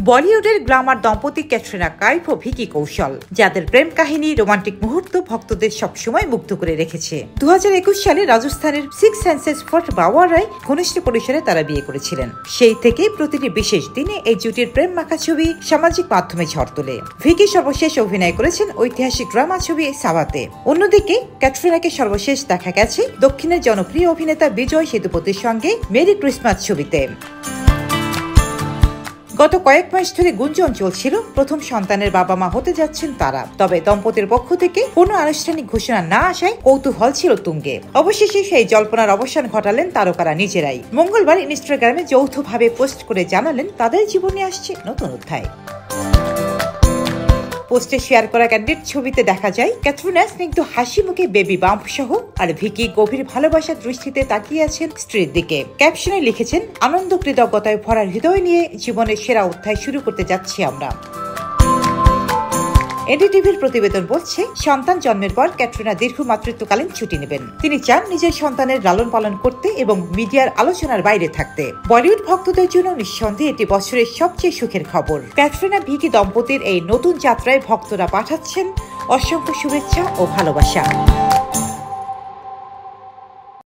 বলিউডের গ্ল্যামার দম্পতি ক্যাটরিনা কাইফ ও ভিকি কৌশল, যাদের প্রেম কাহিনী রোমান্টিক মুহূর্ত ভক্তদের সবসময় মুগ্ধ করে রেখেছে। 2021 সালে রাজস্থানের সিক্স সেন্সেস ফোর্ট বাওয়ারায় ঘনিষ্ঠ পরিসরে তারা বিয়ে করেছিলেন। সেই থেকে প্রতিটি বিশেষ দিনে এই জুটির প্রেম মাখা ছবি সামাজিক মাধ্যমে ঝড় তোলে। ভিকি সর্বশেষ অভিনয় করেছেন ঐতিহাসিক ড্রামা ছবি সাওয়াতে। অন্যদিকে ক্যাটরিনাকে সর্বশেষ দেখা গেছে দক্ষিণের জনপ্রিয় অভিনেতা বিজয় সেতুপতির সঙ্গে মেরি ক্রিসমাস ছবিতে। গত কয়েক মাস ধরে গুঞ্জন চলছিল প্রথম সন্তানের বাবা মা হতে যাচ্ছেন তারা। তবে দম্পতির পক্ষ থেকে কোনো আনুষ্ঠানিক ঘোষণা না আসায় কৌতূহল ছিল তুঙ্গে। অবশেষে সেই জল্পনার অবসান ঘটালেন তারকারা নিজেরাই। মঙ্গলবার ইনস্টাগ্রামে যৌথভাবে পোস্ট করে জানালেন তাদের জীবনে আসছে নতুন অধ্যায়। পোস্টে শেয়ার করা ক্যান্ডিড ছবিতে দেখা যায় ক্যাটরিনা স্নিগ্ধ হাসি মুখে বেবি বাম্প সহ, আর ভিকি গভীর ভালোবাসার দৃষ্টিতে তাকিয়ে আছেন স্ত্রীর দিকে। ক্যাপশনে লিখেছেন, আনন্দ কৃতজ্ঞতায় ভরা হৃদয় নিয়ে জীবনের সেরা অধ্যায় শুরু করতে যাচ্ছি আমরা। এনডিটিভির প্রতিবেদন বলছে, সন্তান জন্মের পর ক্যাটরিনা দীর্ঘ মাতৃত্বকালীন ছুটি নেবেন। তিনি চান নিজের সন্তানের লালন পালন করতে এবং মিডিয়ার আলোচনার বাইরে থাকতে। বলিউড ভক্তদের জন্য নিঃসন্দেহে এটি বছরের সবচেয়ে সুখের খবর। ক্যাটরিনা ভিকি দম্পতির এই নতুন যাত্রায় ভক্তরা পাঠাচ্ছেন অসংখ্য শুভেচ্ছা ও ভালোবাসা।